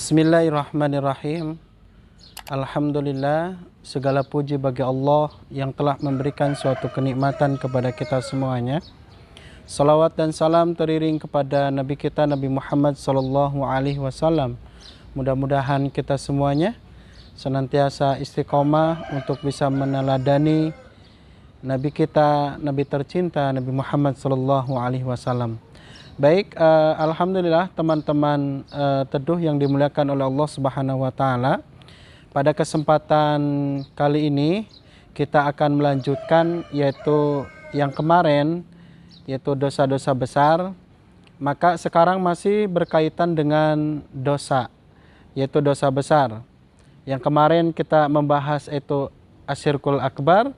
Bismillahirrahmanirrahim. Alhamdulillah, segala puji bagi Allah yang telah memberikan suatu kenikmatan kepada kita semuanya. Salawat dan salam teriring kepada Nabi kita Nabi Muhammad SAW. Mudah-mudahan kita semuanya senantiasa istiqomah untuk bisa meneladani Nabi kita, Nabi tercinta Nabi Muhammad SAW. Baik, alhamdulillah teman-teman teduh yang dimuliakan oleh Allah Subhanahu wa taala. Pada kesempatan kali ini kita akan melanjutkan yaitu yang kemarin yaitu dosa-dosa besar. Maka sekarang masih berkaitan dengan dosa yaitu dosa besar. Yang kemarin kita membahas itu asyirkul akbar.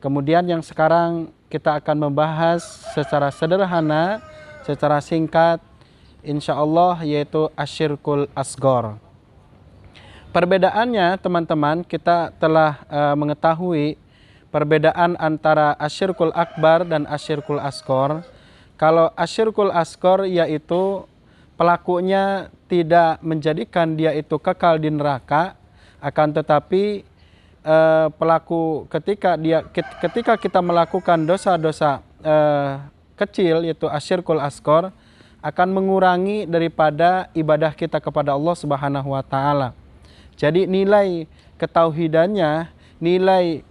Kemudian yang sekarang kita akan membahas secara sederhana, secara singkat, insya Allah yaitu asyirkul asgor. Perbedaannya teman-teman, kita telah mengetahui perbedaan antara asyirkul akbar dan asyirkul asgor. Kalau asyirkul asgor yaitu pelakunya tidak menjadikan dia itu kekal di neraka, akan tetapi pelaku ketika kita melakukan dosa-dosa kecil yaitu asyirkul asgor akan mengurangi daripada ibadah kita kepada Allah Subhanahu wa taala. Jadi nilai ketauhidannya, nilai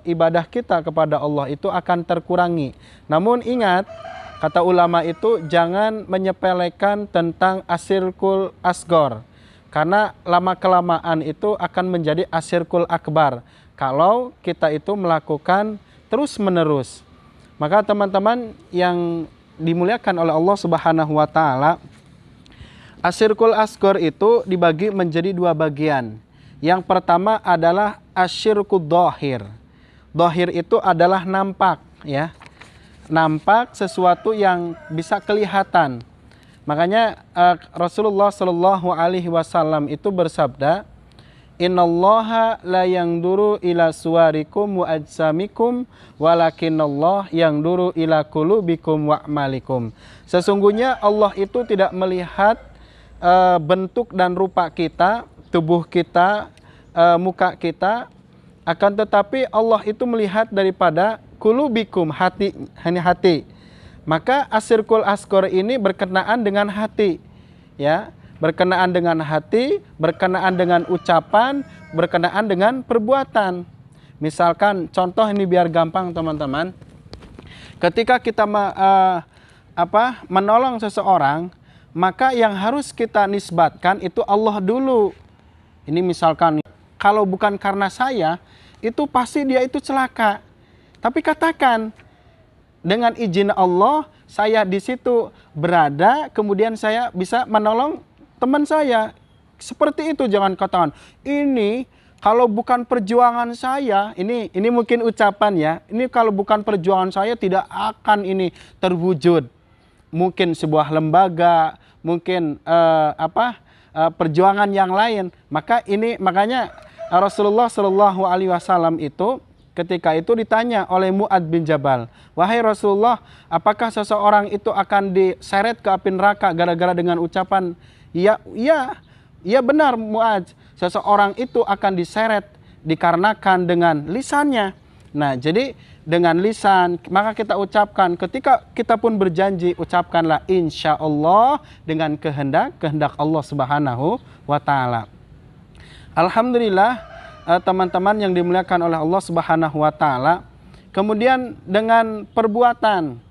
ibadah kita kepada Allah itu akan terkurangi. Namun ingat, kata ulama itu jangan menyepelekan tentang asyirkul asgor. Karena lama-kelamaan itu akan menjadi asyirkul akbar kalau kita itu melakukan terus-menerus. Maka teman-teman yang dimuliakan oleh Allah Subhanahu wa taala, asyirkul asgor itu dibagi menjadi dua bagian. Yang pertama adalah asyirkul dhahir. Dhahir itu adalah nampak, ya. Nampak sesuatu yang bisa kelihatan. Makanya Rasulullah Shallallahu Alaihi Wasallam itu bersabda, Innallaha la yangduru ila suwarikum wa ajsamikum walakinallah yangduru ila qulubikum wa a'malikum. Sesungguhnya Allah itu tidak melihat bentuk dan rupa kita, tubuh kita, muka kita, akan tetapi Allah itu melihat daripada qulubikum, hati. Maka asyirkul asgor ini berkenaan dengan hati, ya. Berkenaan dengan hati, berkenaan dengan ucapan, berkenaan dengan perbuatan. Misalkan contoh ini biar gampang teman-teman. Ketika kita menolong seseorang, maka yang harus kita nisbatkan itu Allah dulu. Ini misalkan kalau bukan karena saya, itu pasti dia itu celaka. Tapi katakan dengan izin Allah, saya di situ berada, kemudian saya bisa menolong teman saya. Seperti itu, jangan katakan ini kalau bukan perjuangan saya, ini mungkin ucapan ya, ini kalau bukan perjuangan saya tidak akan ini terwujud. Mungkin sebuah lembaga, mungkin perjuangan yang lain. Makanya Rasulullah Shallallahu Alaihi Wasallam itu ketika itu ditanya oleh Mu'adz bin Jabal, wahai Rasulullah, apakah seseorang itu akan diseret ke api neraka gara-gara dengan ucapan Ya benar Mu'adz, seseorang itu akan diseret dikarenakan dengan lisannya. Nah, jadi dengan lisan maka kita ucapkan, ketika kita pun berjanji ucapkanlah insya Allah dengan kehendak Allah Subhanahu wa taala. Alhamdulillah teman-teman yang dimuliakan oleh Allah Subhanahu wa taala. Kemudian dengan perbuatan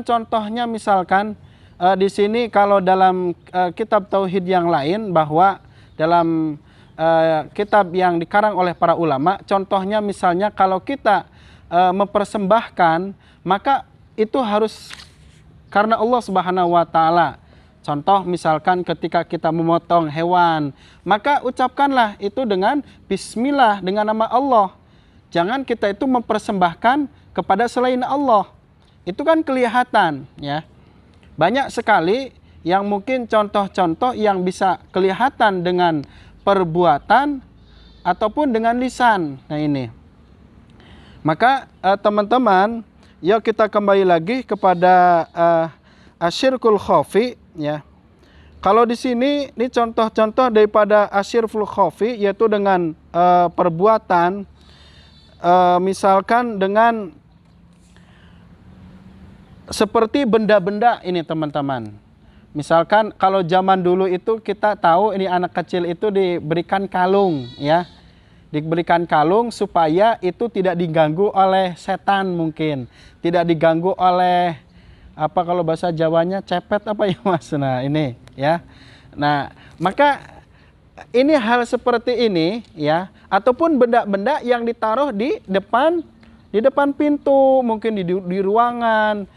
contohnya misalkan di sini kalau dalam kitab tauhid yang lain, bahwa dalam kitab yang dikarang oleh para ulama, contohnya misalnya kalau kita mempersembahkan, maka itu harus karena Allah Subhanahu wa taala. Contoh misalkan ketika kita memotong hewan, maka ucapkanlah itu dengan bismillah, dengan nama Allah. Jangan kita itu mempersembahkan kepada selain Allah. Itu kan kelihatan, ya. Banyak sekali yang mungkin contoh-contoh yang bisa kelihatan dengan perbuatan ataupun dengan lisan. Nah ini. Maka teman-teman, yuk kita kembali lagi kepada asyirkul khafi, ya. Kalau di sini ini contoh-contoh daripada asyirkul khafi, yaitu dengan perbuatan misalkan dengan seperti benda-benda ini teman-teman. Misalkan kalau zaman dulu itu kita tahu ini anak kecil itu diberikan kalung ya. Diberikan kalung supaya itu tidak diganggu oleh setan mungkin. Tidak diganggu oleh apa kalau bahasa Jawanya cepet apa ya Mas. Nah, ini ya. Nah, maka ini hal seperti ini ya, ataupun benda-benda yang ditaruh di depan pintu, mungkin di ruangan.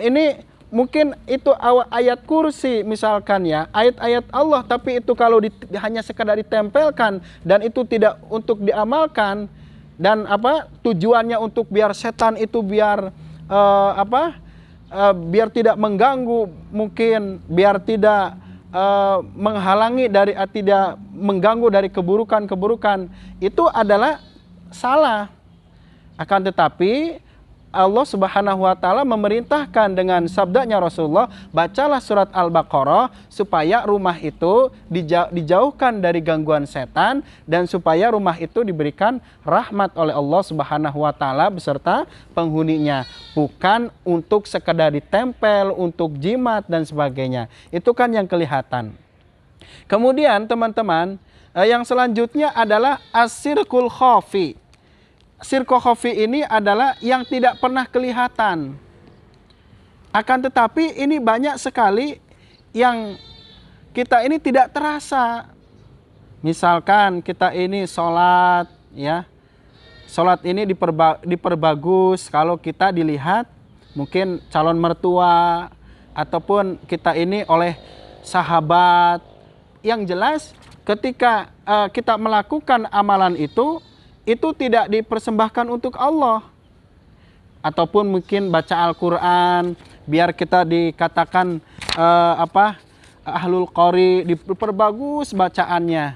Ini mungkin itu ayat kursi misalkan ya, ayat-ayat Allah, tapi itu kalau hanya sekadar ditempelkan dan itu tidak untuk diamalkan, dan tujuannya untuk biar setan itu biar biar tidak mengganggu, mungkin biar tidak menghalangi dari tidak mengganggu dari keburukan-keburukan, itu adalah salah. Akan tetapi Allah Subhanahu wa taala memerintahkan dengan sabdanya Rasulullah, bacalah surat Al-Baqarah supaya rumah itu dijauhkan dari gangguan setan dan supaya rumah itu diberikan rahmat oleh Allah Subhanahu wa taala beserta penghuninya, bukan untuk sekedar ditempel, untuk jimat dan sebagainya. Itu kan yang kelihatan. Kemudian teman-teman, yang selanjutnya adalah asyirkul khafi. Syirkul khafi ini adalah yang tidak pernah kelihatan. Akan tetapi ini banyak sekali yang kita ini tidak terasa. Misalkan kita ini sholat ya. Sholat ini diperbagus kalau kita dilihat mungkin calon mertua ataupun kita ini oleh sahabat. Yang jelas ketika kita melakukan amalan itu tidak dipersembahkan untuk Allah. Ataupun mungkin baca Al-Quran biar kita dikatakan ahlul qori, diperbagus bacaannya.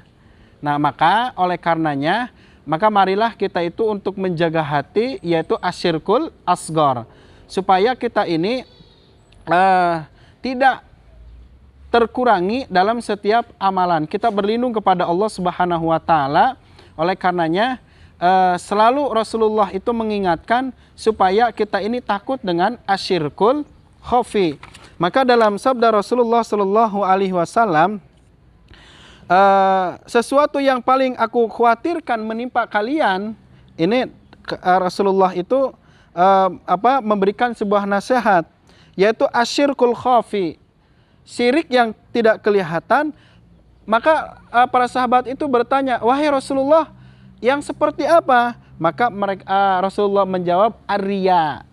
Nah, maka oleh karenanya maka marilah kita itu untuk menjaga hati, yaitu asyirkul asghar, supaya kita ini tidak terkurangi dalam setiap amalan. Kita berlindung kepada Allah Subhanahu wa taala. Oleh karenanya selalu Rasulullah itu mengingatkan supaya kita ini takut dengan asyirkul khafi. Maka dalam sabda Rasulullah Shallallahu Alaihi Wasallam, sesuatu yang paling aku khawatirkan menimpa kalian, ini Rasulullah itu memberikan sebuah nasihat, yaitu asyirkul khafi, syirik yang tidak kelihatan. Maka para sahabat itu bertanya, wahai Rasulullah, yang seperti apa? Maka Rasulullah menjawab, ar-riya.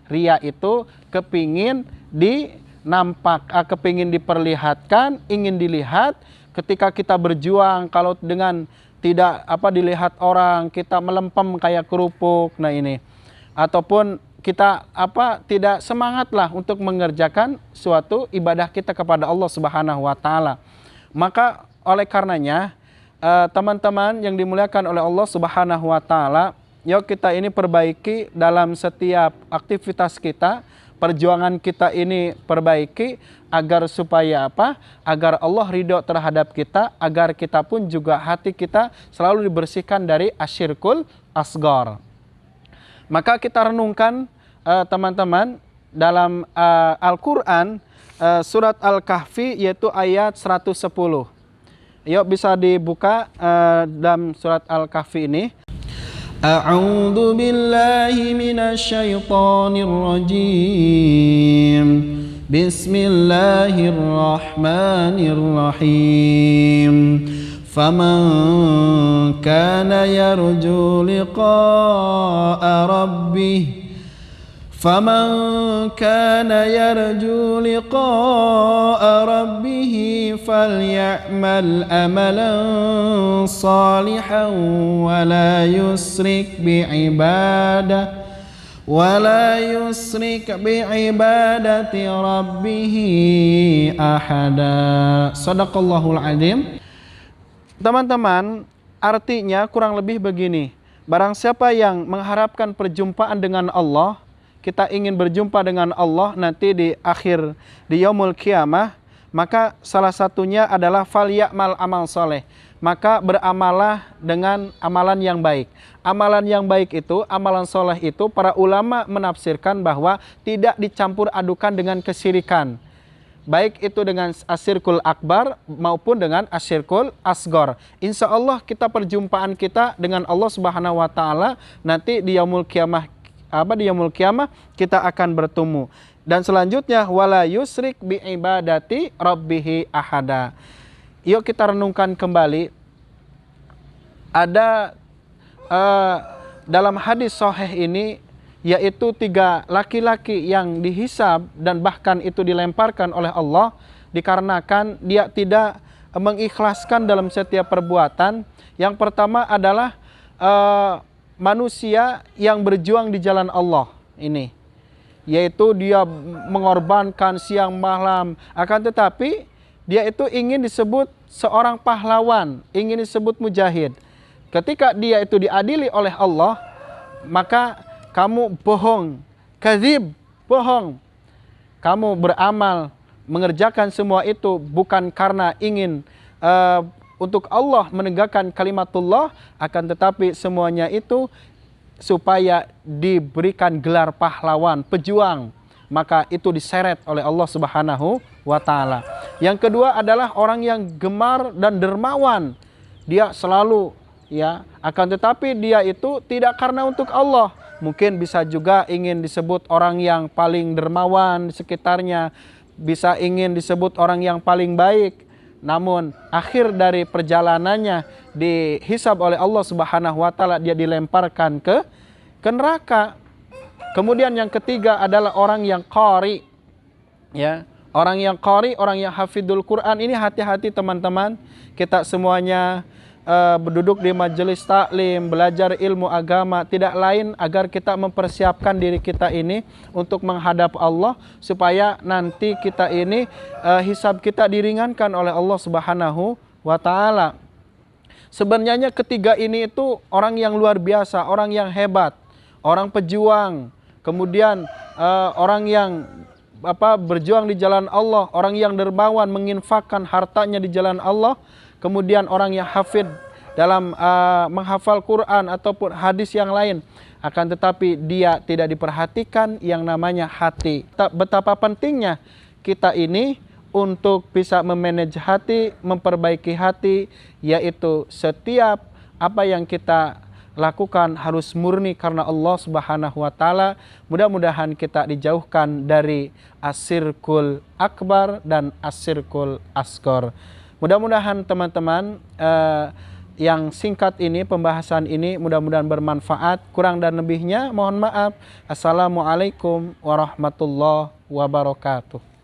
Riya itu kepingin kepingin diperlihatkan, ingin dilihat. Ketika kita berjuang, kalau dengan tidak dilihat orang, kita melempem kayak kerupuk. Nah ini, ataupun kita tidak semangatlah untuk mengerjakan suatu ibadah kita kepada Allah Subhanahu wa taala. Maka oleh karenanya teman-teman yang dimuliakan oleh Allah Subhanahu wa taala, yuk kita ini perbaiki dalam setiap aktivitas kita, perjuangan kita ini perbaiki agar supaya agar Allah ridho terhadap kita, agar kita pun juga hati kita selalu dibersihkan dari asyirkul asghar. Maka kita renungkan teman-teman dalam Al-Qur'an surat Al-Kahfi, yaitu ayat 110. Yuk bisa dibuka dalam surat Al-Kahfi ini. A'udzu billahi minasy syaithanir rajim. Bismillahirrahmanirrahim. Faman kana yarju liqa'a rabbih فمن كان يرجو لقاء ربه فليعمل عملا صالحا ولا يشرك بعبادة ربه أحدا. Shadaqallahul Adzim. Teman-teman, artinya kurang lebih begini. Barang siapa yang mengharapkan perjumpaan dengan Allah, kita ingin berjumpa dengan Allah nanti di akhir, di yaumul qiyamah, maka salah satunya adalah falyamal amal soleh. Maka beramalah dengan amalan yang baik. Amalan yang baik itu, amalan soleh itu, para ulama menafsirkan bahwa tidak dicampur adukan dengan kesyirikan. Baik itu dengan asyirkul akbar maupun dengan asyirkul asgor. Insya Allah kita perjumpaan kita dengan Allah Subhanahu Wa Taala nanti di yaumul kiamah, di yaumul kiamah kita akan bertemu. Dan selanjutnya wala yusrik bi ibadati rabbihi ahada. Yuk kita renungkan kembali. Ada dalam hadis sahih ini, yaitu 3 laki-laki yang dihisab dan bahkan itu dilemparkan oleh Allah dikarenakan dia tidak mengikhlaskan dalam setiap perbuatan. Yang pertama adalah manusia yang berjuang di jalan Allah ini, yaitu dia mengorbankan siang malam, akan tetapi dia itu ingin disebut seorang pahlawan, ingin disebut mujahid. Ketika dia itu diadili oleh Allah, maka kamu bohong, kadzib, bohong. Kamu beramal, mengerjakan semua itu bukan karena ingin untuk Allah menegakkan kalimatullah, akan tetapi semuanya itu supaya diberikan gelar pahlawan, pejuang. Maka itu diseret oleh Allah Subhanahu wa Ta'ala. Yang kedua adalah orang yang gemar dan dermawan. Dia selalu, ya, akan tetapi dia itu tidak karena untuk Allah. Mungkin bisa juga ingin disebut orang yang paling dermawan di sekitarnya, bisa ingin disebut orang yang paling baik. Namun akhir dari perjalanannya dihisab oleh Allah Subhanahu wa Ta'ala, dia dilemparkan ke neraka. Kemudian yang ketiga adalah orang yang qari, ya. Orang yang qari, orang yang hafidul Quran. Ini hati-hati teman-teman. Kita semuanya berduduk di majelis taklim, belajar ilmu agama, tidak lain agar kita mempersiapkan diri kita ini untuk menghadap Allah, supaya nanti kita ini hisab kita diringankan oleh Allah Subhanahu wa Ta'ala. Sebenarnya ketiga ini itu orang yang luar biasa, orang yang hebat, orang pejuang, kemudian orang yang berjuang di jalan Allah, orang yang dermawan menginfakkan hartanya di jalan Allah, kemudian orang yang hafid dalam menghafal Quran ataupun hadis yang lain. Akan tetapi dia tidak diperhatikan yang namanya hati. Betapa pentingnya kita ini untuk bisa memanage hati, memperbaiki hati, yaitu setiap apa yang kita lakukan harus murni karena Allah Subhanahu wa Ta'ala. Mudah-mudahan kita dijauhkan dari asyirkul akbar dan asyirkul asghar. Mudah-mudahan teman-teman yang singkat ini, pembahasan ini mudah-mudahan bermanfaat. Kurang dan lebihnya mohon maaf. Assalamualaikum warahmatullahi wabarakatuh.